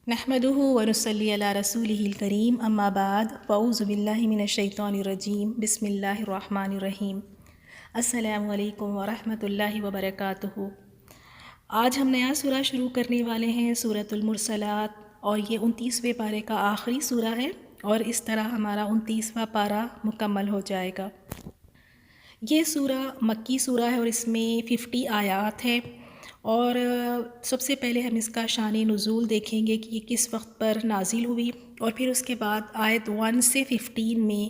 نحمده ونصلي على رسوله الكريم اما بعد فاعوذ باللہ من الشیطان الرجیم بسم اللہ الرحمن الرحیم۔ السلام علیکم ورحمۃ اللہ وبرکاتہ۔ آج ہم نیا سورہ شروع کرنے والے ہیں، سورۃ المرسلات، اور یہ 29ویں پارے کا آخری سورہ ہے، اور اس طرح ہمارا 29واں پارہ مکمل ہو جائے گا۔ یہ سورہ مکی سورہ ہے اور اس میں 50 آیات ہے، اور سب سے پہلے ہم اس کا شان نزول دیکھیں گے کہ یہ کس وقت پر نازل ہوئی، اور پھر اس کے بعد آیت 1 سے 15 میں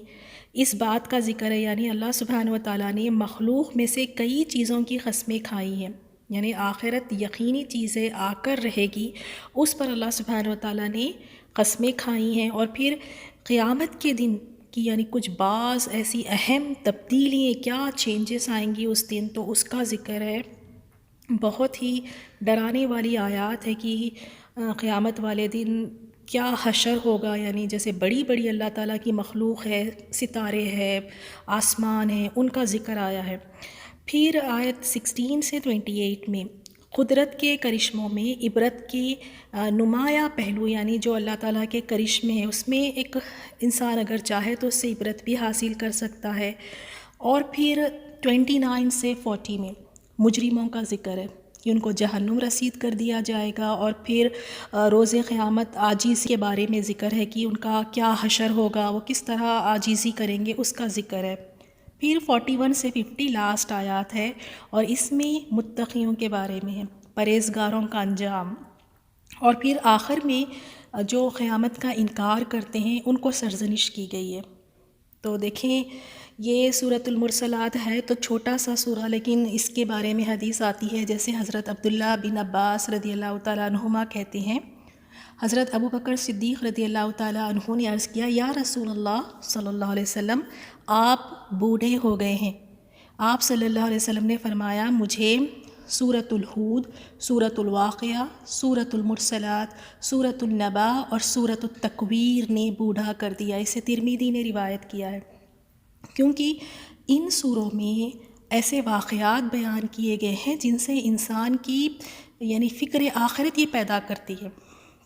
اس بات کا ذکر ہے، یعنی اللہ سبحانہ و تعالیٰ نے مخلوق میں سے کئی چیزوں کی قسمیں کھائی ہیں، یعنی آخرت یقینی چیزیں آ کر رہے گی، اس پر اللہ سبحانہ و تعالیٰ نے قسمیں کھائی ہیں، اور پھر قیامت کے دن کی یعنی کچھ بعض ایسی اہم تبدیلیاں، کیا چینجز آئیں گی اس دن، تو اس کا ذکر ہے۔ بہت ہی ڈرانے والی آیات ہے کہ قیامت والے دن کیا حشر ہوگا، یعنی جیسے بڑی بڑی اللہ تعالیٰ کی مخلوق ہے، ستارے ہے، آسمان ہے، ان کا ذکر آیا ہے۔ پھر آیت 16 سے 28 میں قدرت کے کرشموں میں عبرت کی نمایاں پہلو، یعنی جو اللہ تعالیٰ کے کرشمے ہیں اس میں ایک انسان اگر چاہے تو اس سے عبرت بھی حاصل کر سکتا ہے۔ اور پھر 29 سے 40 میں مجرموں کا ذکر ہے کہ ان کو جہنم رسید کر دیا جائے گا، اور پھر روز قیامت عاجز کے بارے میں ذکر ہے کہ ان کا کیا حشر ہوگا، وہ کس طرح عاجزی کریں گے، اس کا ذکر ہے۔ پھر 41 سے 50 لاسٹ آیات ہے، اور اس میں متقیوں کے بارے میں ہے، پرہیزگاروں کا انجام، اور پھر آخر میں جو قیامت کا انکار کرتے ہیں ان کو سرزنش کی گئی ہے۔ تو دیکھیں یہ سورۃ المرسلات ہے تو چھوٹا سا سورہ، لیکن اس کے بارے میں حدیث آتی ہے، جیسے حضرت عبداللہ بن عباس رضی اللہ تعالیٰ عنہما کہتے ہیں، حضرت ابو بکر صدیق رضی اللہ تعالیٰ عنہ نے عرض کیا، یا رسول اللہ صلی اللہ علیہ وسلم، آپ بوڑھے ہو گئے ہیں۔ آپ صلی اللہ علیہ وسلم نے فرمایا، مجھے سورۃ الہود، سورۃ الواقعہ، سورۃ المرسلات، سورۃ النبا اور سورۃ التکویر نے بوڑھا کر دیا۔ اسے ترمذی نے روایت کیا ہے، کیونکہ ان سوروں میں ایسے واقعات بیان کیے گئے ہیں جن سے انسان کی یعنی فکر آخرت یہ پیدا کرتی ہے۔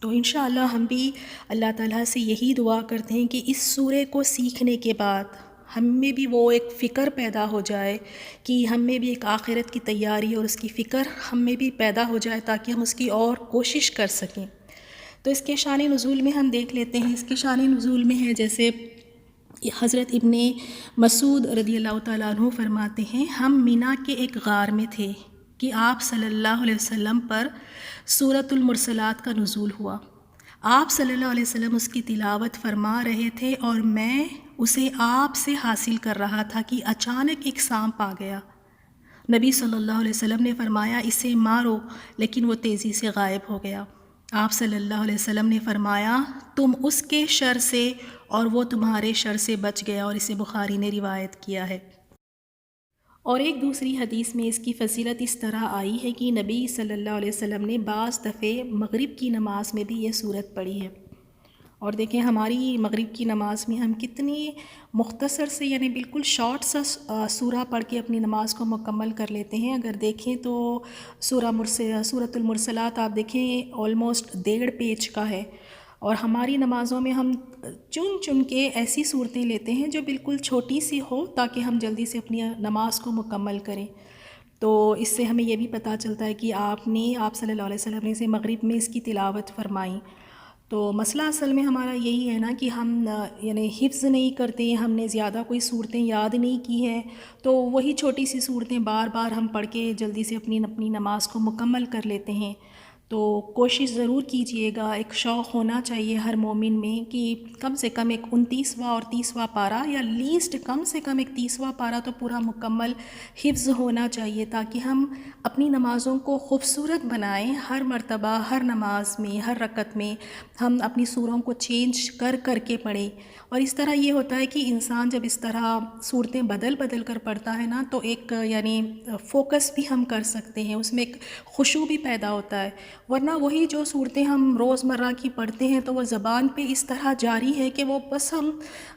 تو انشاءاللہ ہم بھی اللہ تعالیٰ سے یہی دعا کرتے ہیں کہ اس سورے کو سیکھنے کے بعد ہم میں بھی وہ ایک فکر پیدا ہو جائے، کہ ہم میں بھی ایک آخرت کی تیاری اور اس کی فکر ہم میں بھی پیدا ہو جائے، تاکہ ہم اس کی اور کوشش کر سکیں۔ تو اس کے شان نزول میں ہم دیکھ لیتے ہیں۔ اس کے شان نزول میں ہے، جیسے حضرت ابن مسعود رضی اللہ تعالیٰ عنہ فرماتے ہیں، ہم مینا کے ایک غار میں تھے کہ آپ صلی اللہ علیہ وسلم پر سورۃ المرسلات کا نزول ہوا۔ آپ صلی اللہ علیہ وسلم اس کی تلاوت فرما رہے تھے اور میں اسے آپ سے حاصل کر رہا تھا کہ اچانک ایک سانپ آ گیا۔ نبی صلی اللہ علیہ وسلم نے فرمایا، اسے مارو، لیکن وہ تیزی سے غائب ہو گیا۔ آپ صلی اللہ علیہ وسلم نے فرمایا، تم اس کے شر سے اور وہ تمہارے شر سے بچ گیا، اور اسے بخاری نے روایت کیا ہے۔ اور ایک دوسری حدیث میں اس کی فضیلت اس طرح آئی ہے کہ نبی صلی اللہ علیہ وسلم نے بعض دفعے مغرب کی نماز میں بھی یہ سورت پڑھی ہے۔ اور دیکھیں ہماری مغرب کی نماز میں ہم کتنی مختصر سے یعنی بالکل شارٹ سا سورہ پڑھ کے اپنی نماز کو مکمل کر لیتے ہیں۔ اگر دیکھیں تو سورۃ المرسلات آپ دیکھیں آلموسٹ 1.5 پیج کا ہے، اور ہماری نمازوں میں ہم چن کے ایسی صورتیں لیتے ہیں جو بالکل چھوٹی سی ہو، تاکہ ہم جلدی سے اپنی نماز کو مکمل کریں۔ تو اس سے ہمیں یہ بھی پتہ چلتا ہے کہ آپ صلی اللہ علیہ وسلم نے اسے مغرب میں اس کی تلاوت فرمائی۔ تو مسئلہ اصل میں ہمارا یہی ہے نا کہ ہم یعنی حفظ نہیں کرتے، ہم نے زیادہ کوئی صورتیں یاد نہیں کی ہیں، تو وہی چھوٹی سی صورتیں بار بار ہم پڑھ کے جلدی سے اپنی نماز کو مکمل کر لیتے ہیں۔ تو کوشش ضرور کیجئے گا، ایک شوق ہونا چاہیے ہر مومن میں کہ کم سے کم ایک 29واں اور 30واں پارہ، یا لیسٹ کم سے کم ایک 30واں پارہ تو پورا مکمل حفظ ہونا چاہیے، تاکہ ہم اپنی نمازوں کو خوبصورت بنائیں۔ ہر مرتبہ، ہر نماز میں، ہر رکعت میں ہم اپنی سوروں کو چینج کر کے پڑھیں، اور اس طرح یہ ہوتا ہے کہ انسان جب اس طرح صورتیں بدل کر پڑھتا ہے نا، تو ایک یعنی فوکس بھی ہم کر سکتے ہیں، اس میں ایک خشوع بھی پیدا ہوتا ہے۔ ورنہ وہی جو صورتیں ہم روزمرہ کی پڑھتے ہیں تو وہ زبان پہ اس طرح جاری ہے کہ وہ بس ہم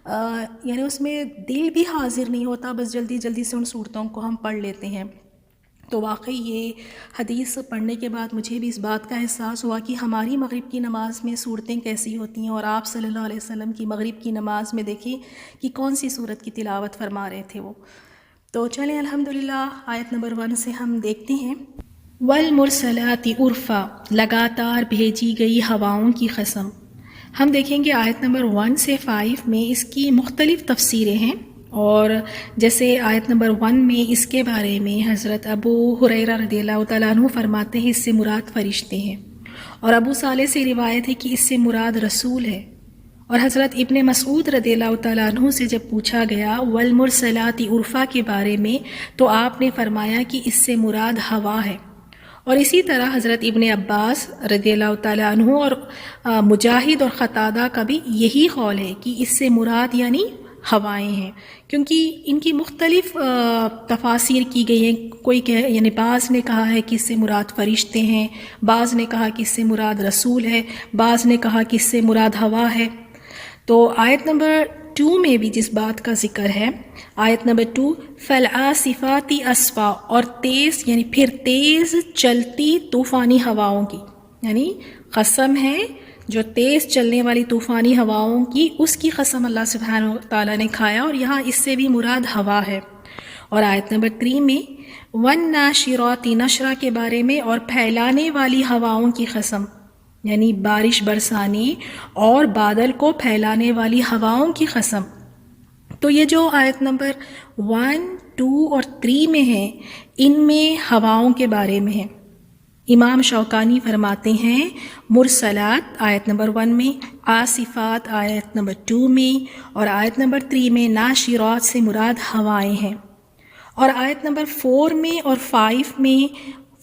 یعنی اس میں دل بھی حاضر نہیں ہوتا، بس جلدی سے ان صورتوں کو ہم پڑھ لیتے ہیں۔ تو واقعی یہ حدیث پڑھنے کے بعد مجھے بھی اس بات کا احساس ہوا کہ ہماری مغرب کی نماز میں صورتیں کیسی ہوتی ہیں، اور آپ صلی اللہ علیہ وسلم کی مغرب کی نماز میں دیکھیں کہ کون سی صورت کی تلاوت فرما رہے تھے وہ۔ تو چلیں الحمدللہ آیت نمبر 1 سے ہم دیکھتے ہیں۔ والمرسلات عرفا، لگاتار بھیجی گئی ہواؤں کی قسم۔ ہم دیکھیں گے آیت نمبر 1 سے 5 میں اس کی مختلف تفسیریں ہیں، اور جیسے آیت نمبر 1 میں اس کے بارے میں حضرت ابو ہریرہ رضی اللہ تعالیٰ عنہ فرماتے ہیں اس سے مراد فرشتے ہیں، اور ابو صالح سے روایت ہے کہ اس سے مراد رسول ہے، اور حضرت ابن مسعود رضی اللہ تعالیٰ عنہ سے جب پوچھا گیا والمرسلات عرفا کے بارے میں تو آپ نے فرمایا کہ اس سے مراد ہوا ہے۔ اور اسی طرح حضرت ابن عباس رضی اللہ تعالیٰ عنہ اور مجاہد اور قتادہ کا بھی یہی قول ہے کہ اس سے مراد یعنی ہوائیں ہیں، کیونکہ ان کی مختلف تفاسیر کی گئی ہیں۔ کوئی یعنی بعض نے کہا ہے کہ اس سے مراد فرشتے ہیں، بعض نے کہا کہ اس سے مراد رسول ہے، بعض نے کہا کہ اس سے مراد ہوا ہے۔ تو آیت نمبر 2 میں بھی جس بات کا ذکر ہے، آیت نمبر 2 فالعاصفات اسفا، اور تیز یعنی پھر تیز چلتی طوفانی ہواؤں کی، یعنی قسم ہے جو تیز چلنے والی طوفانی ہواؤں کی، اس کی قسم اللہ سبحانہ و تعالیٰ نے کھایا، اور یہاں اس سے بھی مراد ہوا ہے۔ اور آیت نمبر 3 میں والناشرات نشرا کے بارے میں، اور پھیلانے والی ہواؤں کی قسم، یعنی بارش برسانے اور بادل کو پھیلانے والی ہواؤں کی قسم۔ تو یہ جو آیت نمبر 1، 2 اور 3 میں ہیں، ان میں ہواؤں کے بارے میں ہے۔ امام شوکانی فرماتے ہیں مرسلات آیت نمبر 1 میں، آصفات آیت نمبر 2 میں، اور آیت نمبر 3 میں ناشرات سے مراد ہوائیں ہیں، اور آیت نمبر 4 میں اور 5 میں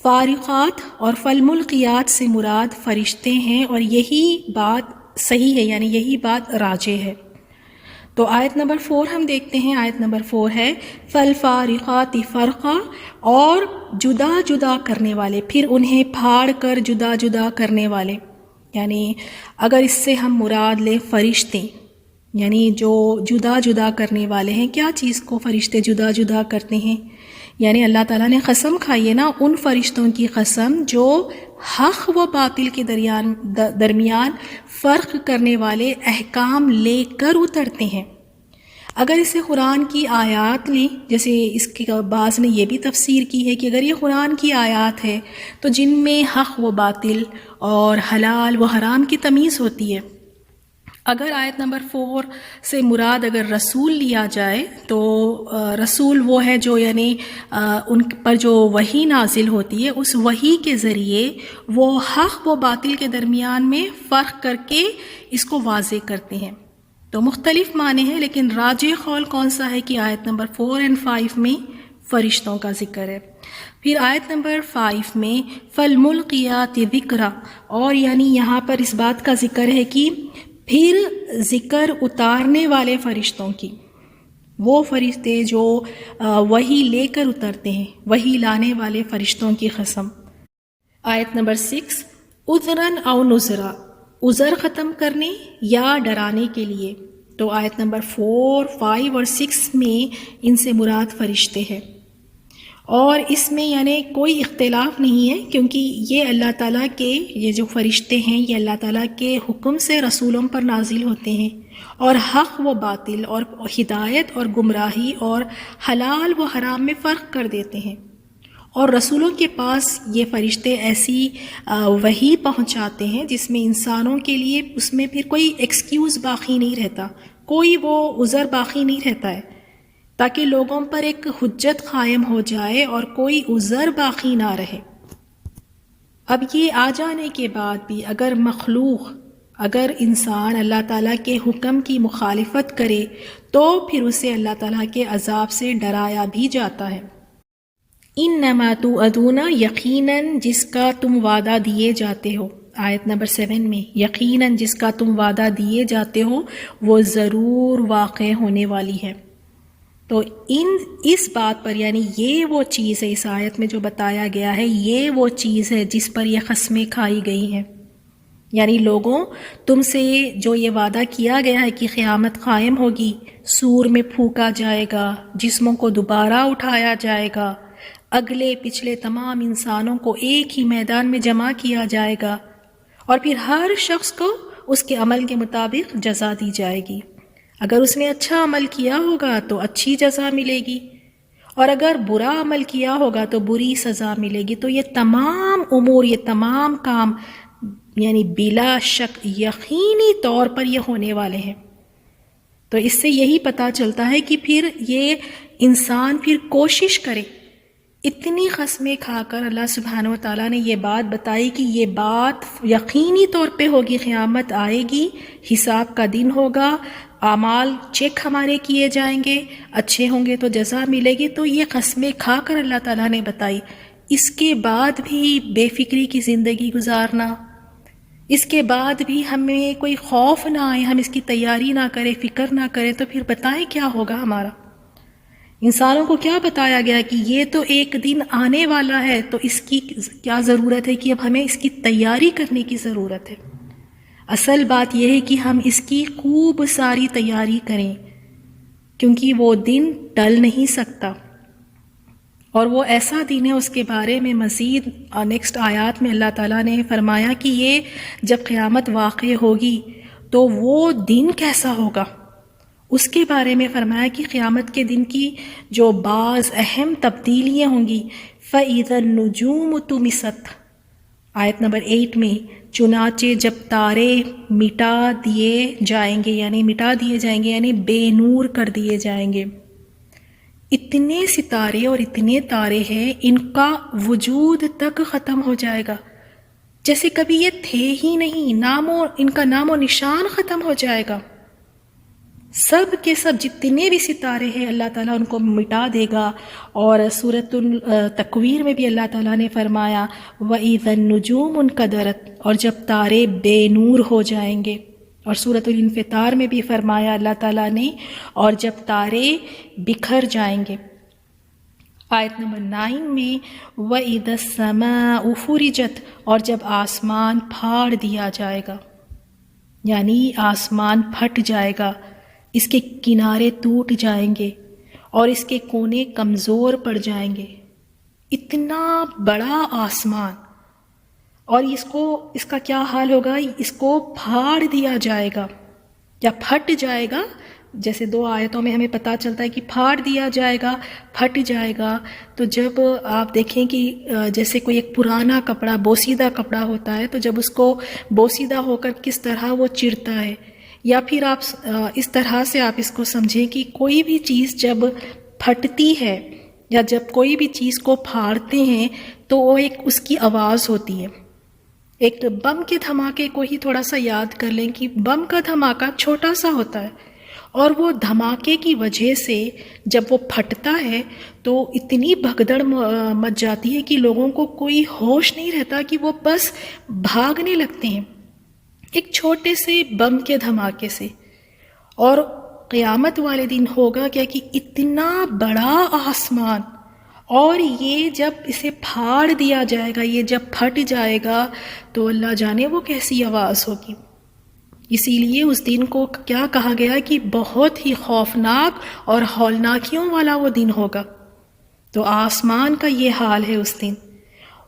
فارقات اور فالملقیات سے مراد فرشتے ہیں، اور یہی بات صحیح ہے، یعنی یہی بات راجح ہے۔ تو آیت نمبر 4 ہم دیکھتے ہیں، آیت نمبر 4 ہے فالفارقات فرقا، اور جدا جدا کرنے والے، پھر انہیں پھاڑ کر جدا جدا کرنے والے، یعنی اگر اس سے ہم مراد لیں فرشتے، یعنی جو جدا جدا کرنے والے ہیں۔ کیا چیز کو فرشتے جدا جدا کرتے ہیں؟ یعنی اللہ تعالیٰ نے قسم کھائی ہے نا ان فرشتوں کی قسم جو حق و باطل کے درمیان فرق کرنے والے احکام لے کر اترتے ہیں۔ اگر اسے قرآن کی آیات لیں، جیسے اس کے بعض نے یہ بھی تفسیر کی ہے کہ اگر یہ قرآن کی آیات ہے تو جن میں حق و باطل اور حلال و حرام کی تمیز ہوتی ہے۔ اگر آیت نمبر 4 سے مراد اگر رسول لیا جائے تو رسول وہ ہے جو یعنی ان پر جو وحی نازل ہوتی ہے، اس وحی کے ذریعے وہ حق و باطل کے درمیان میں فرق کر کے اس کو واضح کرتے ہیں۔ تو مختلف معنی ہیں، لیکن راجح قول کون سا ہے کہ آیت نمبر 4 اور 5 میں فرشتوں کا ذکر ہے۔ پھر آیت نمبر 5 میں فالملقیات ذکرا، اور یعنی یہاں پر اس بات کا ذکر ہے کہ پھر ذکر اتارنے والے فرشتوں کی، وہ فرشتے جو وحی لے کر اترتے ہیں، وحی لانے والے فرشتوں کی قسم۔ آیت نمبر 6 عذراً او نذرا، عذر ختم کرنے یا ڈرانے کے لیے۔ تو آیت نمبر 4، 5 اور 6 میں ان سے مراد فرشتے ہیں، اور اس میں یعنی کوئی اختلاف نہیں ہے، کیونکہ یہ اللہ تعالیٰ کے یہ جو فرشتے ہیں یہ اللہ تعالیٰ کے حکم سے رسولوں پر نازل ہوتے ہیں، اور حق و باطل اور ہدایت اور گمراہی اور حلال و حرام میں فرق کر دیتے ہیں، اور رسولوں کے پاس یہ فرشتے ایسی وحی پہنچاتے ہیں جس میں انسانوں کے لیے اس میں پھر کوئی ایکسکیوز باقی نہیں رہتا، کوئی وہ عذر باقی نہیں رہتا ہے، تاکہ لوگوں پر ایک حجت قائم ہو جائے اور کوئی عذر باقی نہ رہے۔ اب یہ آ جانے کے بعد بھی اگر مخلوق، اگر انسان اللہ تعالیٰ کے حکم کی مخالفت کرے تو پھر اسے اللہ تعالیٰ کے عذاب سے ڈرایا بھی جاتا ہے۔ انما توعدون، یقیناً جس کا تم وعدہ دیے جاتے ہو، آیت نمبر 7 میں یقیناً جس کا تم وعدہ دیے جاتے ہو وہ ضرور واقع ہونے والی ہے۔ تو اس بات پر یعنی یہ وہ چیز ہے، اس آیت میں جو بتایا گیا ہے یہ وہ چیز ہے جس پر یہ قسمیں کھائی گئی ہیں، یعنی لوگوں تم سے جو یہ وعدہ کیا گیا ہے کہ قیامت قائم ہوگی، سور میں پھونکا جائے گا، جسموں کو دوبارہ اٹھایا جائے گا، اگلے پچھلے تمام انسانوں کو ایک ہی میدان میں جمع کیا جائے گا، اور پھر ہر شخص کو اس کے عمل کے مطابق جزا دی جائے گی۔ اگر اس نے اچھا عمل کیا ہوگا تو اچھی جزا ملے گی، اور اگر برا عمل کیا ہوگا تو بری سزا ملے گی۔ تو یہ تمام امور، یہ تمام کام یعنی بلا شک یقینی طور پر یہ ہونے والے ہیں۔ تو اس سے یہی پتہ چلتا ہے کہ پھر یہ انسان پھر کوشش کرے۔ اتنی قسمیں کھا کر اللہ سبحانہ و تعالیٰ نے یہ بات بتائی کہ یہ بات یقینی طور پہ ہوگی، قیامت آئے گی، حساب کا دن ہوگا، اعمال چیک ہمارے کیے جائیں گے، اچھے ہوں گے تو جزا ملے گی۔ تو یہ قسمیں کھا کر اللہ تعالیٰ نے بتائی، اس کے بعد بھی بے فکری کی زندگی گزارنا، اس کے بعد بھی ہمیں کوئی خوف نہ آئے، ہم اس کی تیاری نہ کریں، فکر نہ کریں، تو پھر بتائیں کیا ہوگا ہمارا؟ انسانوں کو کیا بتایا گیا کہ یہ تو ایک دن آنے والا ہے، تو اس کی کیا ضرورت ہے کہ اب ہمیں اس کی تیاری کرنے کی ضرورت ہے۔ اصل بات یہ ہے کہ ہم اس کی خوب ساری تیاری کریں، کیونکہ وہ دن ٹل نہیں سکتا، اور وہ ایسا دن ہے، اس کے بارے میں مزید نیکسٹ آیات میں اللہ تعالیٰ نے فرمایا کہ یہ جب قیامت واقع ہوگی تو وہ دن کیسا ہوگا، اس کے بارے میں فرمایا کہ قیامت کے دن کی جو بعض اہم تبدیلیاں ہوں گی۔ فَإِذَا النُّجُومُ طُمِسَتْ، آیت نمبر 8 میں، چنانچہ جب تارے مٹا دیے جائیں گے، یعنی بے نور کر دیے جائیں گے۔ اتنے ستارے اور اتنے تارے ہیں، ان کا وجود تک ختم ہو جائے گا، جیسے کبھی یہ تھے ہی نہیں، ان کا نام و نشان ختم ہو جائے گا۔ سب کے سب جتنے بھی ستارے ہیں اللہ تعالیٰ ان کو مٹا دے گا۔ اور سورۃ التکویر میں بھی اللہ تعالیٰ نے فرمایا وَإِذَا النُّجُومُ انْكَدَرَتْ، اور جب تارے بے نور ہو جائیں گے۔ اور سورۃ الانفطار میں بھی فرمایا اللہ تعالیٰ نے اور جب تارے بکھر جائیں گے۔ آیت نمبر 9 میں وَإِذَا السَّمَاءُ فُرِجَتْ، اور جب آسمان پھاڑ دیا جائے گا، یعنی آسمان پھٹ جائے گا، اس کے کنارے ٹوٹ جائیں گے اور اس کے کونے کمزور پڑ جائیں گے۔ اتنا بڑا آسمان، اور اس کا کیا حال ہوگا؟ اس کو پھاڑ دیا جائے گا یا پھٹ جائے گا۔ جیسے 2 آیتوں میں ہمیں پتہ چلتا ہے کہ پھاڑ دیا جائے گا، پھٹ جائے گا۔ تو جب آپ دیکھیں کہ جیسے کوئی ایک پرانا کپڑا، بوسیدہ کپڑا ہوتا ہے، تو جب اس کو بوسیدہ ہو کر کس طرح وہ چرتا ہے، یا پھر آپ اس طرح سے آپ اس کو سمجھیں کہ کوئی بھی چیز جب پھٹتی ہے یا جب کوئی بھی چیز کو پھاڑتے ہیں تو وہ ایک اس کی آواز ہوتی ہے۔ ایک بم کے دھماکے کو ہی تھوڑا سا یاد کر لیں کہ بم کا دھماکہ چھوٹا سا ہوتا ہے، اور وہ دھماکے کی وجہ سے جب وہ پھٹتا ہے تو اتنی بھگدڑ مچ جاتی ہے کہ لوگوں کو کوئی ہوش نہیں رہتا کہ وہ بس بھاگنے لگتے ہیں ایک چھوٹے سے بم کے دھماکے سے۔ اور قیامت والے دن ہوگا کیا کہ اتنا بڑا آسمان، اور یہ جب اسے پھاڑ دیا جائے گا، یہ جب پھٹ جائے گا تو اللہ جانے وہ کیسی آواز ہوگی۔ اسی لیے اس دن کو کیا کہا گیا کہ بہت ہی خوفناک اور ہولناکیوں والا وہ دن ہوگا۔ تو آسمان کا یہ حال ہے اس دن۔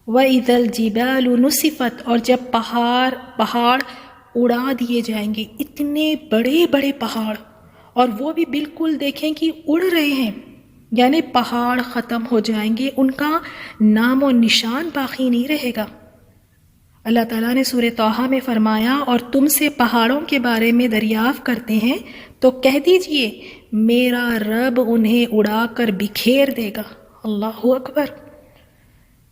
وَإِذَا الْجِبَالُ نُسِفَتْ، اور جب پہاڑ اڑا دیے جائیں گے، اتنے بڑے بڑے پہاڑ، اور وہ بھی بالکل دیکھیں کہ اڑ رہے ہیں، یعنی پہاڑ ختم ہو جائیں گے، ان کا نام و نشان باقی نہیں رہے گا۔ اللہ تعالیٰ نے سورہ طٰہٰ میں فرمایا اور تم سے پہاڑوں کے بارے میں دریافت کرتے ہیں تو کہہ دیجئے میرا رب انہیں اڑا کر بکھیر دے گا۔ اللہ اکبر!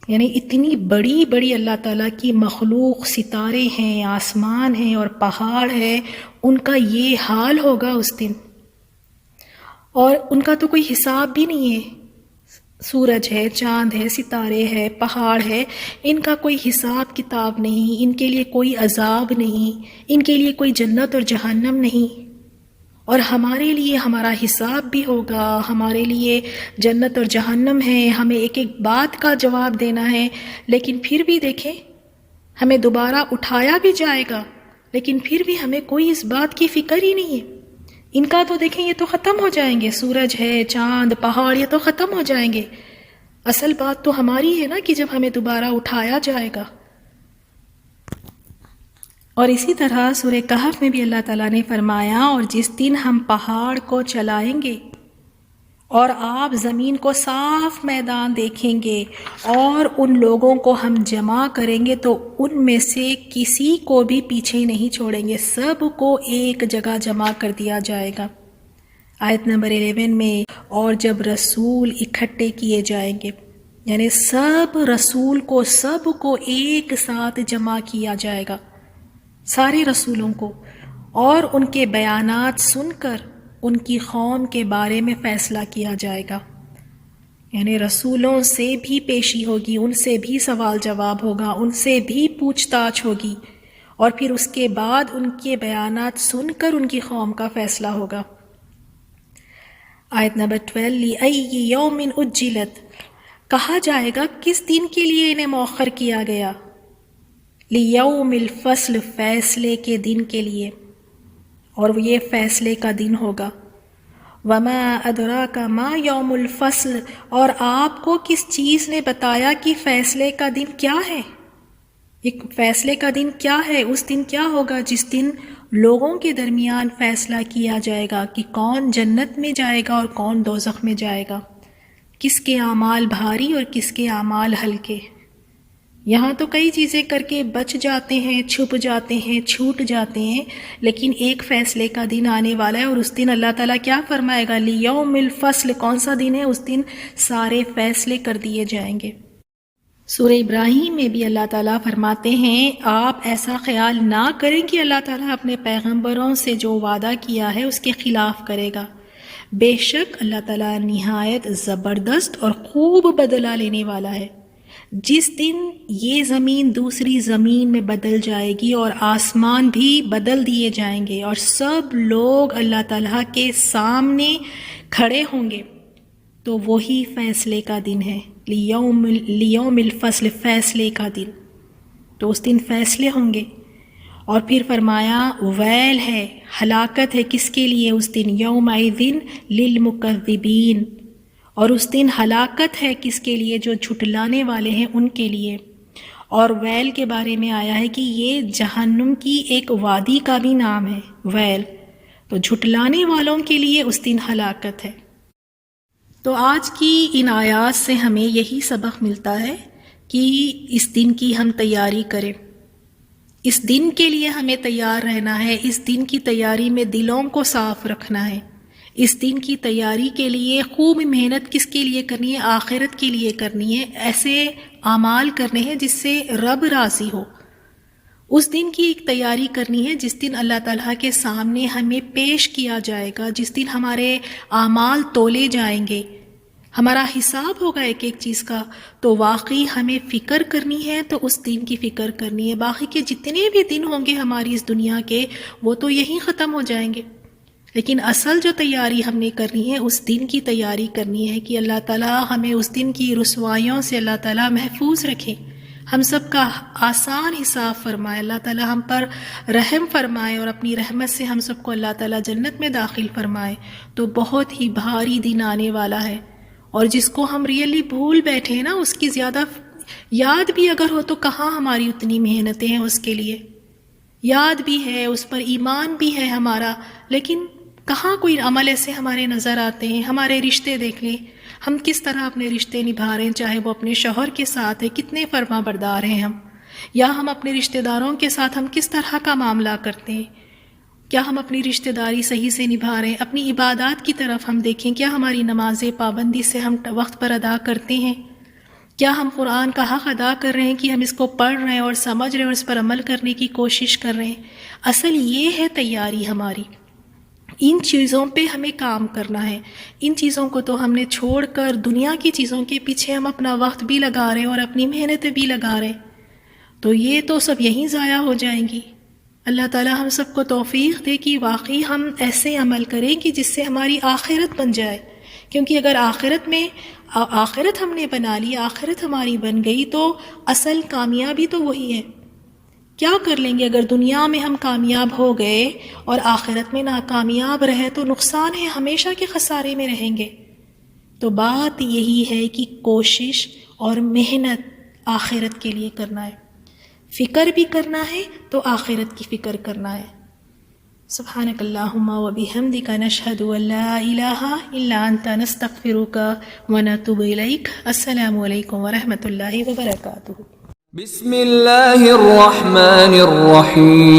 یعنی اتنی بڑی بڑی اللہ تعالیٰ کی مخلوق، ستارے ہیں، آسمان ہیں اور پہاڑ ہے، ان کا یہ حال ہوگا اس دن، اور ان کا تو کوئی حساب بھی نہیں ہے۔ سورج ہے، چاند ہے، ستارے ہے، پہاڑ ہے، ان کا کوئی حساب کتاب نہیں، ان کے لیے کوئی عذاب نہیں، ان کے لیے کوئی جنت اور جہنم نہیں۔ اور ہمارے لیے ہمارا حساب بھی ہوگا، ہمارے لیے جنت اور جہنم ہے، ہمیں ایک ایک بات کا جواب دینا ہے، لیکن پھر بھی دیکھیں ہمیں دوبارہ اٹھایا بھی جائے گا، لیکن پھر بھی ہمیں کوئی اس بات کی فکر ہی نہیں ہے۔ ان کا تو دیکھیں یہ تو ختم ہو جائیں گے، سورج ہے، چاند، پہاڑ، یہ تو ختم ہو جائیں گے، اصل بات تو ہماری ہے نا کہ جب ہمیں دوبارہ اٹھایا جائے گا۔ اور اسی طرح سورہ کہف میں بھی اللہ تعالیٰ نے فرمایا، اور جس دن ہم پہاڑ کو چلائیں گے اور آپ زمین کو صاف میدان دیکھیں گے اور ان لوگوں کو ہم جمع کریں گے تو ان میں سے کسی کو بھی پیچھے نہیں چھوڑیں گے، سب کو ایک جگہ جمع کر دیا جائے گا۔ آیت نمبر 11 میں، اور جب رسول اکٹھے کیے جائیں گے، یعنی سب رسول کو، سب کو ایک ساتھ جمع کیا جائے گا، سارے رسولوں کو، اور ان کے بیانات سن کر ان کی قوم کے بارے میں فیصلہ کیا جائے گا، یعنی رسولوں سے بھی پیشی ہوگی، ان سے بھی سوال جواب ہوگا، ان سے بھی پوچھ تاچھ ہوگی، اور پھر اس کے بعد ان کے بیانات سن کر ان کی قوم کا فیصلہ ہوگا۔ آیت نمبر 12، لِأَيِّ يَوْمٍ أُجِّلَتْ، کہا جائے گا کس دن کے لیے انہیں مؤخر کیا گیا، لِيَوْمِ الْفَصْلِ، فیصلے کے دن کے لیے، اور یہ فیصلے کا دن ہوگا۔ وَمَا أَدْرَاكَ مَا يَوْمُ الْفَصْلِ، اور آپ کو کس چیز نے بتایا کہ فیصلے کا دن کیا ہے؟ ایک فیصلے کا دن کیا ہے؟ اس دن کیا ہوگا جس دن لوگوں کے درمیان فیصلہ کیا جائے گا کہ کون جنت میں جائے گا اور کون دوزخ میں جائے گا، کس کے اعمال بھاری اور کس کے اعمال ہلکے۔ یہاں تو کئی چیزیں کر کے بچ جاتے ہیں، چھپ جاتے ہیں، چھوٹ جاتے ہیں، لیکن ایک فیصلے کا دن آنے والا ہے، اور اس دن اللہ تعالیٰ کیا فرمائے گا، لیوم الفصل، کون سا دن ہے؟ اس دن سارے فیصلے کر دیے جائیں گے۔ سورہ ابراہیم میں بھی اللہ تعالیٰ فرماتے ہیں، آپ ایسا خیال نہ کریں کہ اللہ تعالیٰ اپنے پیغمبروں سے جو وعدہ کیا ہے اس کے خلاف کرے گا، بے شک اللہ تعالیٰ نہایت زبردست اور خوب بدلہ لینے والا ہے۔ جس دن یہ زمین دوسری زمین میں بدل جائے گی اور آسمان بھی بدل دیے جائیں گے اور سب لوگ اللہ تعالیٰ کے سامنے کھڑے ہوں گے، تو وہی فیصلے کا دن ہے، لیوم الفصل، فیصلے کا دن، تو اس دن فیصلے ہوں گے۔ اور پھر فرمایا ویل ہے، ہلاکت ہے، کس کے لیے اس دن، یومئذ للمکذبین، اور اس دن ہلاکت ہے کس کے لیے، جو جھٹلانے والے ہیں ان کے لیے۔ اور ویل کے بارے میں آیا ہے کہ یہ جہنم کی ایک وادی کا بھی نام ہے، ویل، تو جھٹلانے والوں کے لیے اس دن ہلاکت ہے۔ تو آج کی ان آیات سے ہمیں یہی سبق ملتا ہے کہ اس دن کی ہم تیاری کریں، اس دن کے لیے ہمیں تیار رہنا ہے، اس دن کی تیاری میں دلوں کو صاف رکھنا ہے، اس دن کی تیاری کے لیے خوب محنت کس کے لیے کرنی ہے، آخرت کے لیے کرنی ہے، ایسے اعمال کرنے ہیں جس سے رب راضی ہو۔ اس دن کی ایک تیاری کرنی ہے جس دن اللہ تعالیٰ کے سامنے ہمیں پیش کیا جائے گا، جس دن ہمارے اعمال تولے جائیں گے، ہمارا حساب ہوگا ایک ایک چیز کا، تو واقعی ہمیں فکر کرنی ہے، تو اس دن کی فکر کرنی ہے۔ باقی کے جتنے بھی دن ہوں گے ہماری اس دنیا کے، وہ تو یہیں ختم ہو جائیں گے، لیکن اصل جو تیاری ہم نے کرنی ہے اس دن کی تیاری کرنی ہے کہ اللہ تعالیٰ ہمیں اس دن کی رسوائیوں سے اللہ تعالیٰ محفوظ رکھے، ہم سب کا آسان حساب فرمائے، اللہ تعالیٰ ہم پر رحم فرمائے اور اپنی رحمت سے ہم سب کو اللہ تعالیٰ جنت میں داخل فرمائے۔ تو بہت ہی بھاری دن آنے والا ہے، اور جس کو ہم ریئلی بھول بیٹھے ہیں نا، اس کی زیادہ یاد بھی اگر ہو تو کہاں ہماری اتنی محنتیں ہیں اس کے لیے، یاد بھی ہے، اس پر ایمان بھی ہے ہمارا، لیکن کہاں کوئی عمل ایسے ہمارے نظر آتے ہیں۔ ہمارے رشتے دیکھ لیں، ہم کس طرح اپنے رشتے نبھا رہے ہیں، چاہے وہ اپنے شوہر کے ساتھ ہے، کتنے فرما بردار ہیں ہم، یا ہم اپنے رشتہ داروں کے ساتھ ہم کس طرح کا معاملہ کرتے ہیں، کیا ہم اپنی رشتہ داری صحیح سے نبھا رہے ہیں، اپنی عبادات کی طرف ہم دیکھیں، کیا ہماری نمازیں پابندی سے ہم وقت پر ادا کرتے ہیں، کیا ہم قرآن کا حق ادا کر رہے ہیں کہ ہم اس کو پڑھ رہے ہیں اور سمجھ رہے ہیں اور اس پر عمل کرنے کی کوشش کر رہے ہیں۔ اصل یہ ہے تیاری ہماری، ان چیزوں پہ ہمیں کام کرنا ہے۔ ان چیزوں کو تو ہم نے چھوڑ کر دنیا کی چیزوں کے پیچھے ہم اپنا وقت بھی لگا رہے ہیں اور اپنی محنت بھی لگا رہے ہیں، تو یہ تو سب یہیں ضائع ہو جائیں گی۔ اللہ تعالیٰ ہم سب کو توفیق دے کہ واقعی ہم ایسے عمل کریں کہ جس سے ہماری آخرت بن جائے، کیونکہ اگر آخرت ہم نے بنا لی، آخرت ہماری بن گئی، تو اصل کامیابی تو وہی ہے۔ کیا کر لیں گے اگر دنیا میں ہم کامیاب ہو گئے اور آخرت میں ناکامیاب رہے، تو نقصان ہے، ہمیشہ کے خسارے میں رہیں گے۔ تو بات یہی ہے کہ کوشش اور محنت آخرت کے لیے کرنا ہے، فکر بھی کرنا ہے تو آخرت کی فکر کرنا ہے۔ سبحانک اللہم و بحمدک نشہد ان لا الہ الا انت نستغفرک و نتوب الیک۔ السلام علیکم ورحمۃ اللہ وبرکاتہ۔ بسم اللہ الرحمن الرحیم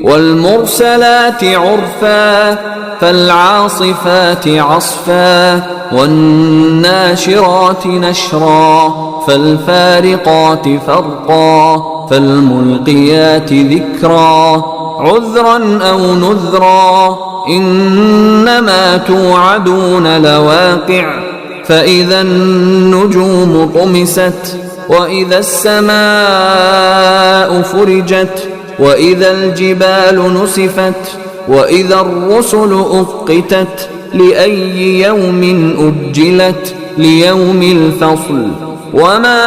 والمرسلات عرفا فالعاصفات عصفا والناشرات نشرا فالفارقات فرقا فالملقيات ذكرا عذرا أو نذرا إنما توعدون لواقع فإذا النجوم طمست وإذا السماء فرجت وإذا الجبال نسفت وإذا الرسل أقتت لأي يوم أجلت ليوم الفصل وما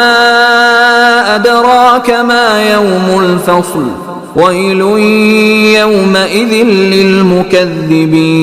أدراك ما يوم الفصل ويل يومئذ للمكذبين